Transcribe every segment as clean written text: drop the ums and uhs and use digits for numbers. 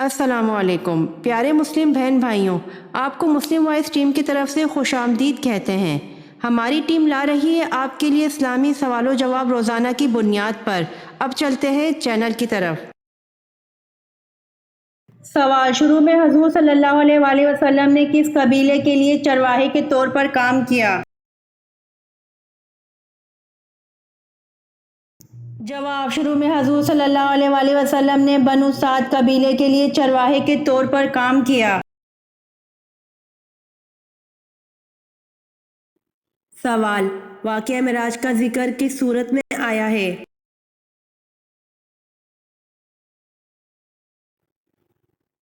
السلام علیکم پیارے مسلم بہن بھائیوں، آپ کو مسلم وائس ٹیم کی طرف سے خوش آمدید کہتے ہیں۔ ہماری ٹیم لا رہی ہے آپ کے لیے اسلامی سوال و جواب روزانہ کی بنیاد پر۔ اب چلتے ہیں چینل کی طرف۔ سوال شروع میں حضور صلی اللہ علیہ وآلہ وسلم نے کس قبیلے کے لیے چرواہے کے طور پر کام کیا؟ جواب شروع میں حضور صلی اللہ علیہ وآلہ وسلم نے بنو سعد قبیلے کے لیے چرواہے کے طور پر کام کیا۔ سوال واقعہ معراج کا ذکر کس صورت میں آیا ہے؟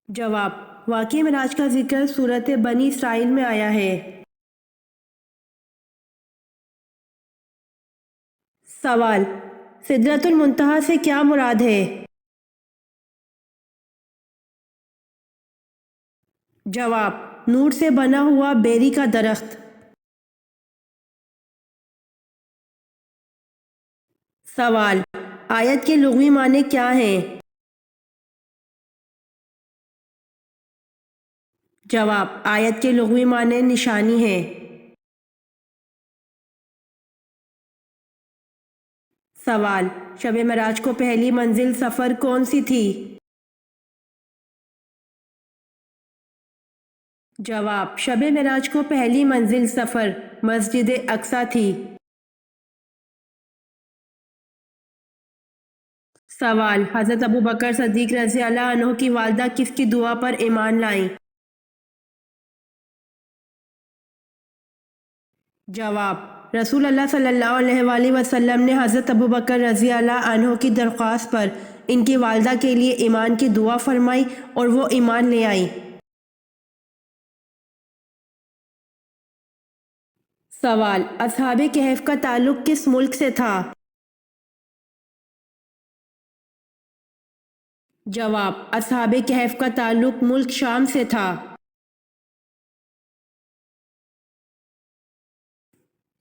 جواب واقعہ معراج کا ذکر سورۃ بنی اسرائیل میں آیا ہے۔ سوال سدرۃ المنتہا سے کیا مراد ہے؟ جواب نور سے بنا ہوا بیری کا درخت۔ سوال آیت کے لغوی معنی کیا ہیں؟ جواب آیت کے لغوی معنی نشانی ہے۔ سوال شب معراج کو پہلی منزل سفر کون سی تھی؟ جواب شب معراج کو پہلی منزل سفر مسجد اقصی تھی۔ سوال حضرت ابوبکر صدیق رضی اللہ عنہ کی والدہ کس کی دعا پر ایمان لائیں؟ جواب رسول اللہ صلی اللہ علیہ وآلہ وسلم نے حضرت ابوبکر رضی اللہ عنہ کی درخواست پر ان کی والدہ کے لیے ایمان کی دعا فرمائی اور وہ ایمان لے آئیں۔ سوال اصحاب کہف کا تعلق کس ملک سے تھا؟ جواب اصحاب کہف کا تعلق ملک شام سے تھا۔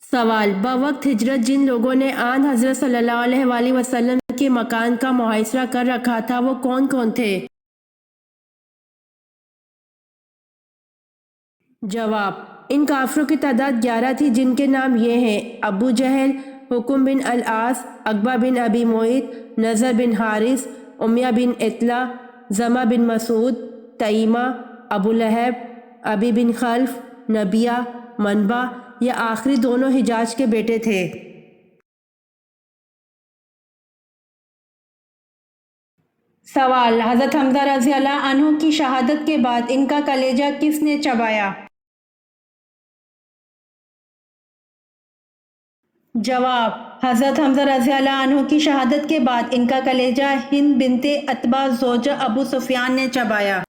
سوال بوقت ہجرت جن لوگوں نے آن حضرت صلی اللہ علیہ وآلہ وسلم کے مکان کا محاصرہ کر رکھا تھا وہ کون کون تھے؟ جواب ان کافروں کی تعداد 11 تھی جن کے نام یہ ہیں: ابو جہل، حکم بن العاص، عقبہ بن ابی معیط، نضر بن حارث، امیہ بن اطلع، زمہ بن مسعود، تیمہ، ابو لہب، ابی بن خلف، نبیہ، منبع، یہ آخری دونوں حجاج کے بیٹے تھے۔ سوال حضرت حمزہ رضی اللہ عنہ کی شہادت کے بعد ان کا کلیجہ کس نے چبایا؟ جواب حضرت حمزہ رضی اللہ عنہ کی شہادت کے بعد ان کا کلیجہ ہند بنت عتبہ زوجہ ابو سفیان نے چبایا۔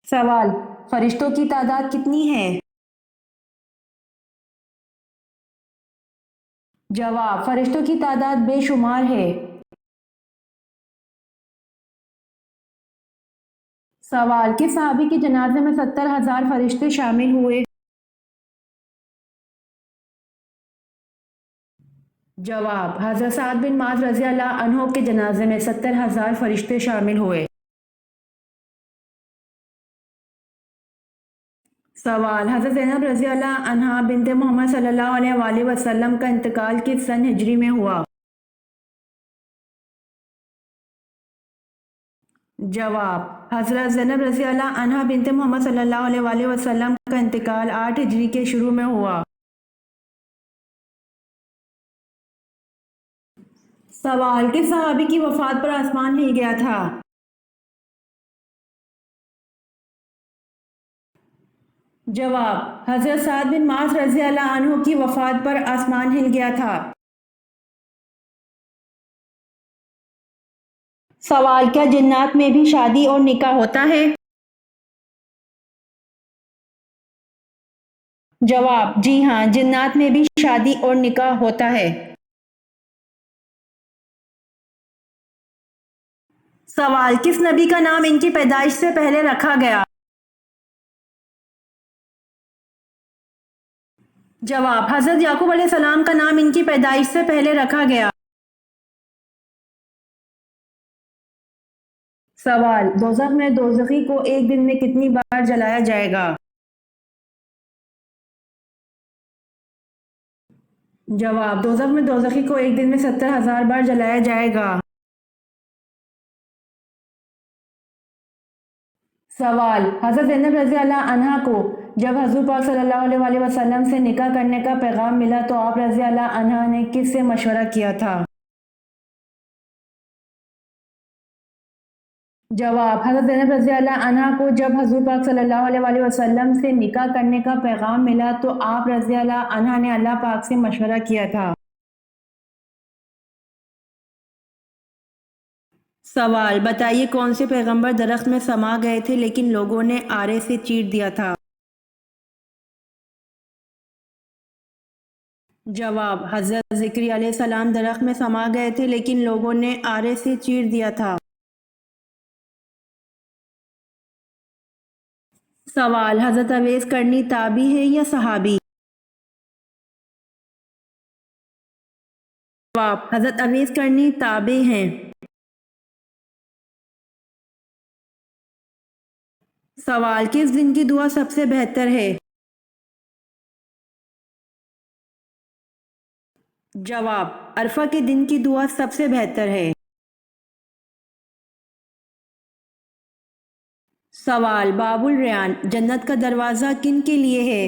سوال فرشتوں کی تعداد کتنی ہے؟ جواب فرشتوں کی تعداد بے شمار ہے۔ سوال کس صحابی کے جنازے میں 70,000 فرشتے شامل ہوئے؟ جواب حضرت سعد بن معاذ رضی اللہ عنہ کے جنازے میں 70,000 فرشتے شامل ہوئے۔ سوال حضرت زینب رضی اللہ عنہا بنت محمد صلی اللہ علیہ وآلہ وسلم کا انتقال کس سن ہجری میں ہوا؟ جواب حضرت زینب رضی اللہ عنہا بنت محمد صلی اللہ علیہ وآلہ وسلم کا انتقال 8 ہجری کے شروع میں ہوا۔ سوال کس صحابی کی وفات پر آسمان ہل گیا تھا؟ جواب حضرت سعد بن معاذ رضی اللہ عنہ کی وفات پر آسمان ہل گیا تھا۔ سوال کیا جنات میں بھی شادی اور نکاح ہوتا ہے؟ جواب جی ہاں، جنات میں بھی شادی اور نکاح ہوتا ہے۔ سوال کس نبی کا نام ان کی پیدائش سے پہلے رکھا گیا؟ جواب حضرت یعقوب علیہ السلام کا نام ان کی پیدائش سے پہلے رکھا گیا۔ سوال: دوزخ میں دوزخی کو ایک دن میں کتنی بار جلایا جائے گا؟ جواب: دوزخ میں دوزخی کو ایک دن میں 70,000 بار جلایا جائے گا۔ سوال: حضرت زینب رضی اللہ عنہا کو جب حضور پاک صلی اللہ علیہ وآلہ وسلم سے نکاح کرنے کا پیغام ملا تو آپ رضی اللہ عنہا نے کس سے مشورہ کیا تھا؟ جواب: حضرت زینب رضی اللہ عنہا کو جب حضور پاک صلی اللہ علیہ وآلہ وسلم سے نکاح کرنے کا پیغام ملا تو آپ رضی اللہ عنہا نے اللہ پاک سے مشورہ کیا تھا۔ سوال: بتائیے کون سے پیغمبر درخت میں سما گئے تھے لیکن لوگوں نے آرے سے چیر دیا تھا؟ جواب: حضرت زکریا علیہ السلام درخت میں سما گئے تھے لیکن لوگوں نے آرے سے چیر دیا تھا۔ سوال: حضرت اویس کرنی تابعی ہے یا صحابی؟ جواب: حضرت اویس کرنی تابعی ہیں۔ سوال: کس دن کی دعا سب سے بہتر ہے؟ جواب: عرفہ کے دن کی دعا سب سے بہتر ہے۔ سوال: باب الریان جنت کا دروازہ کن کے لیے ہے؟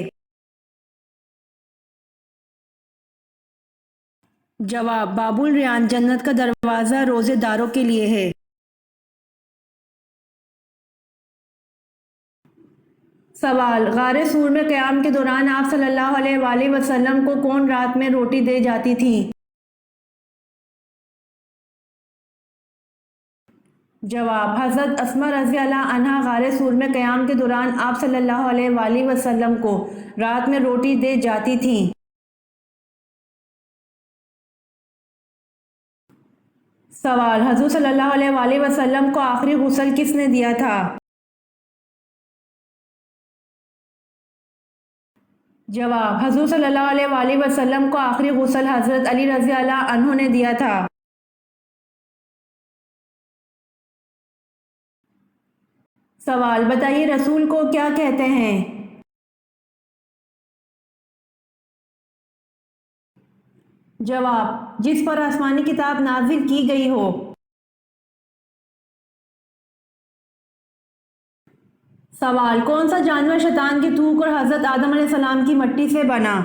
جواب: باب الریان جنت کا دروازہ روزے داروں کے لیے ہے۔ سوال: غار سور میں قیام کے دوران آپ صلی اللہ علیہ وآلہ وسلم کو کون رات میں روٹی دے جاتی تھی؟ جواب: حضرت اسماء رضی اللہ عنہا غار سور میں قیام کے دوران آپ صلی اللہ علیہ وآلہ وسلم کو رات میں روٹی دے جاتی تھیں۔ سوال: حضور صلی اللہ علیہ وآلہ وسلم کو آخری غسل کس نے دیا تھا؟ جواب: حضور صلی اللہ علیہ وآلہ وسلم کو آخری غسل حضرت علی رضی اللہ عنہ نے دیا تھا۔ سوال: بتائیے رسول کو کیا کہتے ہیں؟ جواب: جس پر آسمانی کتاب نازل کی گئی ہو۔ سوال: کون سا جانور شیطان کی تھوک اور حضرت آدم علیہ السلام کی مٹی سے بنا؟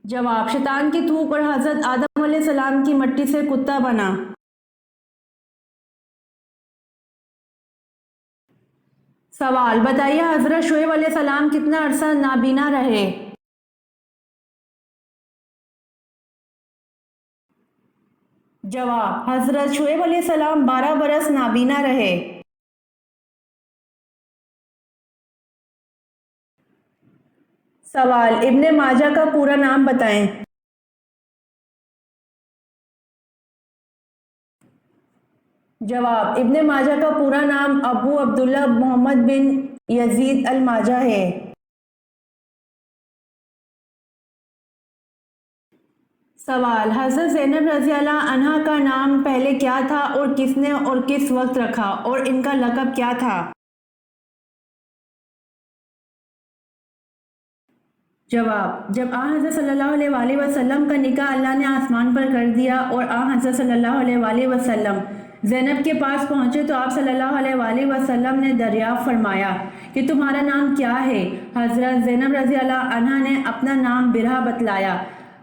جواب: شیطان کی تھوک اور حضرت آدم علیہ السلام کی مٹی سے کتا بنا۔ سوال: بتائیے حضرت شعیب علیہ السلام کتنا عرصہ نابینا رہے؟ جواب: حضرت شعیب علیہ السلام 12 برس نابینا رہے۔ سوال: ابن ماجہ کا پورا نام بتائیں۔ جواب: ابن ماجہ کا پورا نام ابو عبداللہ محمد بن یزید الماجہ ہے۔ سوال: حضرت زینب رضی اللہ عنہا کا نام پہلے کیا تھا اور کس نے اور کس وقت رکھا اور ان کا لقب کیا تھا؟ جواب: جب آن حضرت صلی اللہ علیہ وآلہ وسلم کا نکاح اللہ نے آسمان پر کر دیا اور آن حضرت صلی اللہ علیہ وآلہ وسلم زینب کے پاس پہنچے تو آپ صلی اللہ علیہ وآلہ وسلم نے دریافت فرمایا کہ تمہارا نام کیا ہے؟ حضرت زینب رضی اللہ عنہا نے اپنا نام برہا بتلایا۔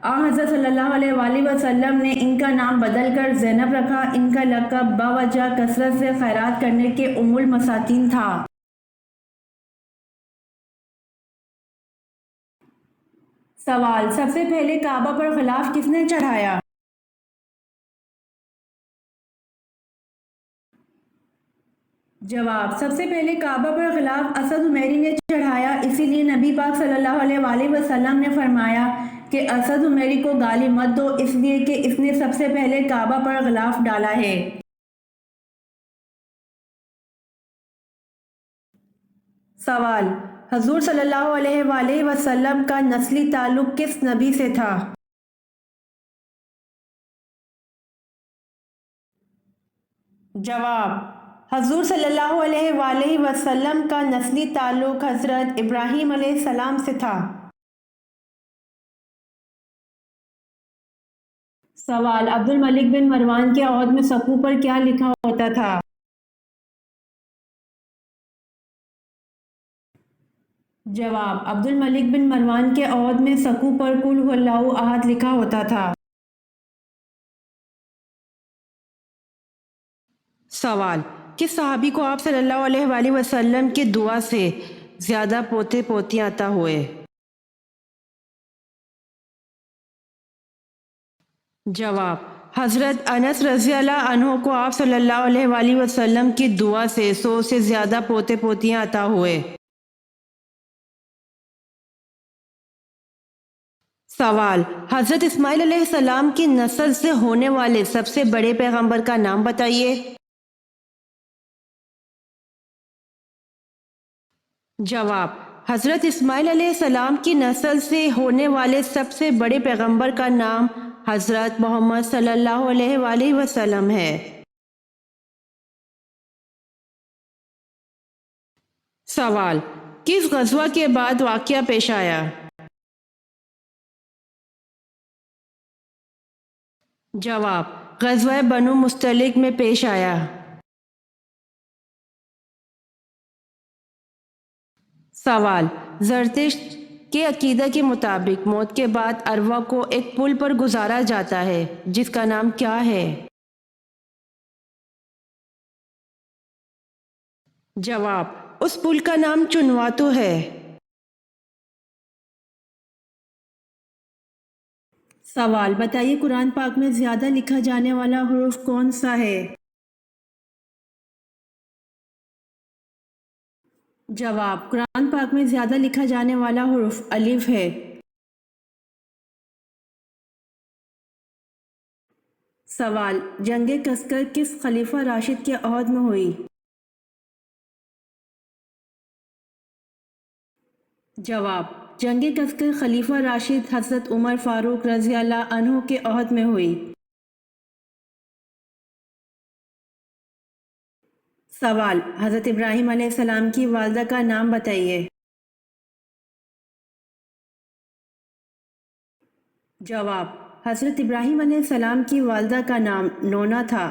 آن حضرت صلی اللہ علیہ وآلہ وسلم نے ان کا نام بدل کر زینب رکھا۔ ان کا لقب باوجہ کثرت سے خیرات کرنے کے ام المساکین تھا۔ سوال: سب سے پہلے کعبہ پر غلاف کس نے چڑھایا؟ جواب: سب سے پہلے کعبہ پر غلاف اسد عمیری نے چڑھایا، اسی لیے نبی پاک صلی اللہ علیہ وآلہ وسلم نے فرمایا کہ اسد عمیری کو گالی مت دو، اس لیے کہ اس نے سب سے پہلے کعبہ پر غلاف ڈالا ہے۔ سوال: حضور صلی اللہ علیہ وآلہ وسلم کا نسلی تعلق کس نبی سے تھا؟ جواب: حضور صلی اللہ علیہ وآلہ وسلم کا نسلی تعلق حضرت ابراہیم علیہ السلام سے تھا۔ سوال: عبد الملک بن مروان کے عہد میں سقو پر کیا لکھا ہوتا تھا؟ جواب: عبد الملک بن مروان کے عہد میں سقو پر قل هو اللہ احد لکھا ہوتا تھا۔ سوال: کس صحابی کو آپ صلی اللہ علیہ وآلہ وسلم کی دعا سے زیادہ پوتے پوتیاں عطا ہوئے؟ جواب: حضرت انس رضی اللہ عنہ کو آپ صلی اللہ علیہ وآلہ وسلم کی دعا سے 100 سے زیادہ پوتے پوتیاں عطا ہوئے۔ سوال: حضرت اسماعیل علیہ السلام کی نسل سے ہونے والے سب سے بڑے پیغمبر کا نام بتائیے۔ جواب: حضرت اسماعیل علیہ السلام کی نسل سے ہونے والے سب سے بڑے پیغمبر کا نام حضرت محمد صلی اللہ علیہ وآلہ وسلم ہے۔ سوال: کس غزوہ کے بعد واقعہ پیش آیا؟ جواب: غزوہ بنو مستلق میں پیش آیا۔ سوال: زرتشت کے عقیدہ کے مطابق موت کے بعد ارواح کو ایک پل پر گزارا جاتا ہے جس کا نام کیا ہے؟ جواب: اس پل کا نام چنواتو ہے۔ سوال: بتائیے قرآن پاک میں زیادہ لکھا جانے والا حرف کون سا ہے؟ جواب: قرآن پاک میں زیادہ لکھا جانے والا حرف الف ہے۔ سوال: جنگ کسکر کس خلیفہ راشد کے عہد میں ہوئی؟ جواب: جنگ کسکر خلیفہ راشد حضرت عمر فاروق رضی اللہ عنہ کے عہد میں ہوئی۔ سوال: حضرت ابراہیم علیہ السلام کی والدہ کا نام بتائیے۔ جواب: حضرت ابراہیم علیہ السلام کی والدہ کا نام نونا تھا۔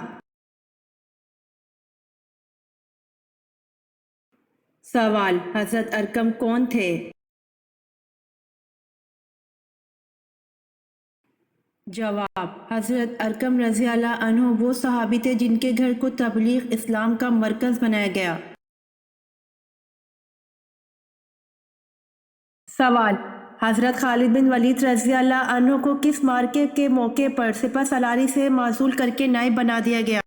سوال: حضرت ارقم کون تھے؟ جواب: حضرت ارقم رضی اللہ عنہ وہ صحابی تھے جن کے گھر کو تبلیغ اسلام کا مرکز بنایا گیا۔ سوال: حضرت خالد بن ولید رضی اللہ عنہ کو کس معرکے کے موقع پر سپہ سالاری سے معزول کر کے نائب بنا دیا گیا؟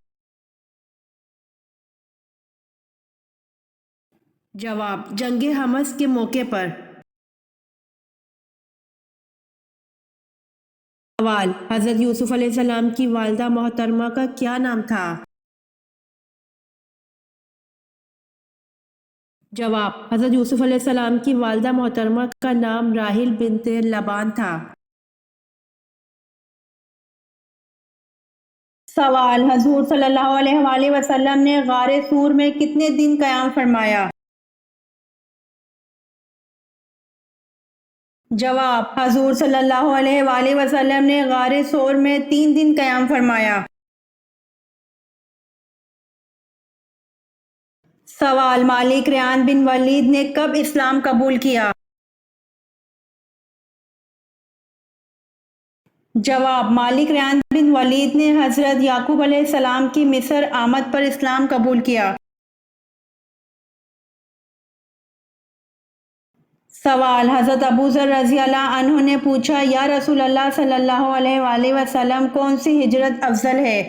جواب: جنگ حمص کے موقع پر۔ سوال: حضرت یوسف علیہ السلام کی والدہ محترمہ کا کیا نام تھا؟ جواب: حضرت یوسف علیہ السلام کی والدہ محترمہ کا نام راحیل بنت لبان تھا۔ سوال: حضور صلی اللہ علیہ وآلہ وسلم نے غار سور میں کتنے دن قیام فرمایا؟ جواب: حضور صلی اللہ علیہ وآلہ وسلم نے غار سور میں 3 دن قیام فرمایا۔ سوال: مالک ریان بن ولید نے کب اسلام قبول کیا؟ جواب: مالک ریان بن ولید نے حضرت یعقوب علیہ السلام کی مصر آمد پر اسلام قبول کیا۔ سوال: حضرت ابو ذر رضی اللہ عنہ نے پوچھا یا رسول اللہ صلی اللہ علیہ وآلہ وسلم کون سی ہجرت افضل ہے؟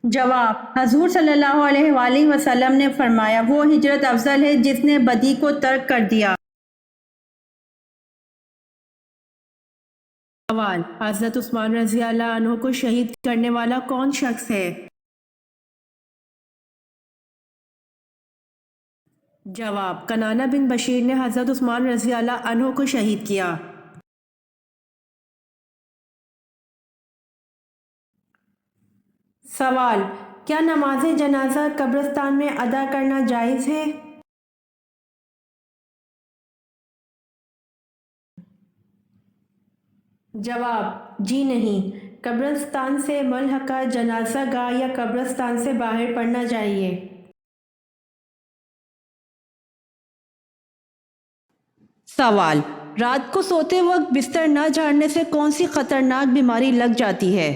جواب: حضور صلی اللہ علیہ وآلہ وسلم نے فرمایا وہ ہجرت افضل ہے جس نے بدی کو ترک کر دیا۔ سوال: حضرت عثمان رضی اللہ عنہ کو شہید کرنے والا کون شخص ہے؟ جواب: کنانہ بن بشیر نے حضرت عثمان رضی اللہ عنہ کو شہید کیا۔ سوال: کیا نماز جنازہ قبرستان میں ادا کرنا جائز ہے؟ جواب: جی نہیں، قبرستان سے ملحقہ جنازہ گاہ یا قبرستان سے باہر پڑھنا چاہیے۔ سوال: رات کو سوتے وقت بستر نہ جھاڑنے سے کون سی خطرناک بیماری لگ جاتی ہے؟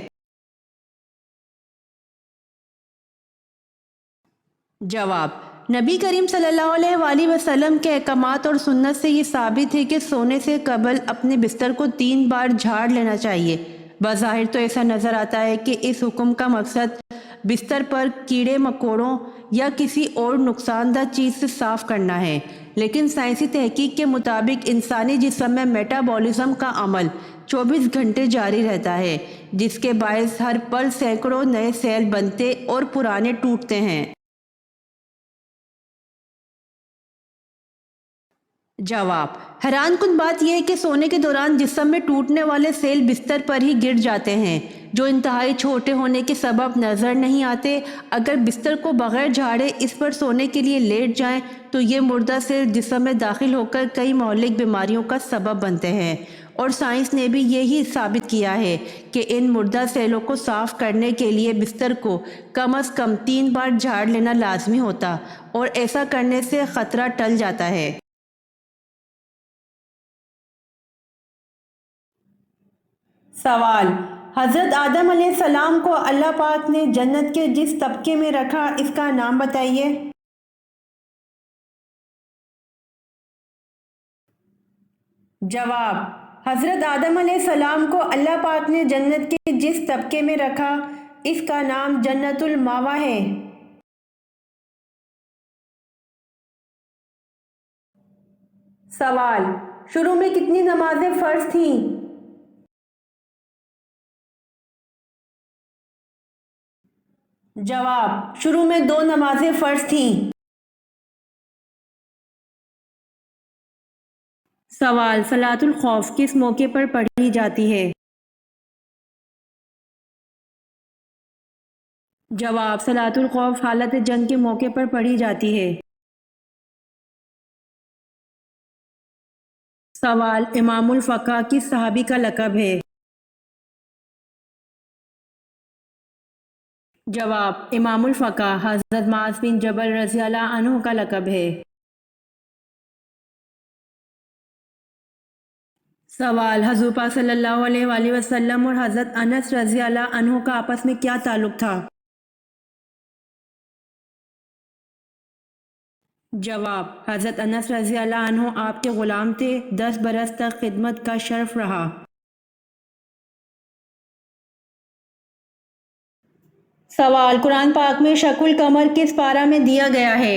جواب: نبی کریم صلی اللہ علیہ وآلہ وسلم کے احکامات اور سنت سے یہ ثابت ہے کہ سونے سے قبل اپنے بستر کو 3 بار جھاڑ لینا چاہیے۔ بظاہر تو ایسا نظر آتا ہے کہ اس حکم کا مقصد بستر پر کیڑے مکوڑوں یا کسی اور نقصان دہ چیز سے صاف کرنا ہے، لیکن سائنسی تحقیق کے مطابق انسانی جسم میں میٹابولزم کا عمل 24 گھنٹے جاری رہتا ہے، جس کے باعث ہر پل سینکڑوں نئے سیل بنتے اور پرانے ٹوٹتے ہیں۔ جواب: حیران کن بات یہ ہے کہ سونے کے دوران جسم میں ٹوٹنے والے سیل بستر پر ہی گر جاتے ہیں، جو انتہائی چھوٹے ہونے کے سبب نظر نہیں آتے۔ اگر بستر کو بغیر جھاڑے اس پر سونے کے لیے لیٹ جائیں تو یہ مردہ سیل جسم میں داخل ہو کر کئی مہلک بیماریوں کا سبب بنتے ہیں، اور سائنس نے بھی یہی ثابت کیا ہے کہ ان مردہ سیلوں کو صاف کرنے کے لیے بستر کو کم از کم 3 بار جھاڑ لینا لازمی ہوتا، اور ایسا کرنے سے خطرہ ٹل جاتا ہے۔ سوال: حضرت آدم علیہ السلام کو اللہ پاک نے جنت کے جس طبقے میں رکھا اس کا نام بتائیے۔ جواب: حضرت آدم علیہ السلام کو اللہ پاک نے جنت کے جس طبقے میں رکھا اس کا نام جنت المأویٰ ہے۔ سوال: شروع میں کتنی نمازیں فرض تھیں؟ جواب: شروع میں 2 نمازیں فرض تھیں۔ سوال: صلاۃ الخوف کس موقع پر پڑھی جاتی ہے؟ جواب: صلاۃ الخوف حالت جنگ کے موقع پر پڑھی جاتی ہے۔ سوال: امام الفقہ کس صحابی کا لقب ہے؟ جواب: امام الفقہ حضرت معاذ بن جبل رضی اللہ عنہ کا لقب ہے۔ سوال: حضور پاک صلی اللہ علیہ وآلہ وسلم اور حضرت انس رضی اللہ عنہ کا آپس میں کیا تعلق تھا؟ جواب: حضرت انس رضی اللہ عنہ آپ کے غلام تھے، 10 برس تک خدمت کا شرف رہا۔ سوال: قرآن پاک میں شق القمر کس پارہ میں دیا گیا ہے؟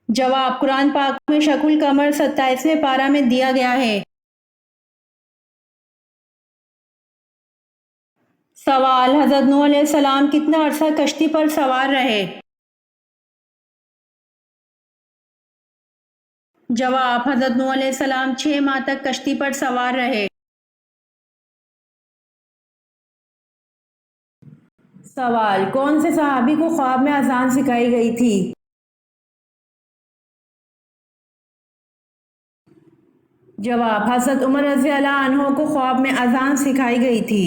جواب: قرآن پاک میں شق القمر 27ویں پارہ میں دیا گیا ہے۔ سوال: حضرت نوح علیہ السلام کتنا عرصہ کشتی پر سوار رہے؟ جواب: حضرت نوح علیہ السلام 6 ماہ تک کشتی پر سوار رہے۔ سوال: کون سے صحابی کو خواب میں اذان سکھائی گئی تھی؟ جواب: حضرت عمر رضی اللہ عنہ کو خواب میں اذان سکھائی گئی تھی۔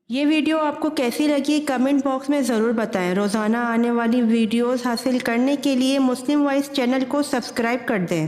یہ ویڈیو آپ کو کیسی لگی کمنٹ باکس میں ضرور بتائیں۔ روزانہ آنے والی ویڈیوز حاصل کرنے کے لیے مسلم وائس چینل کو سبسکرائب کر دیں۔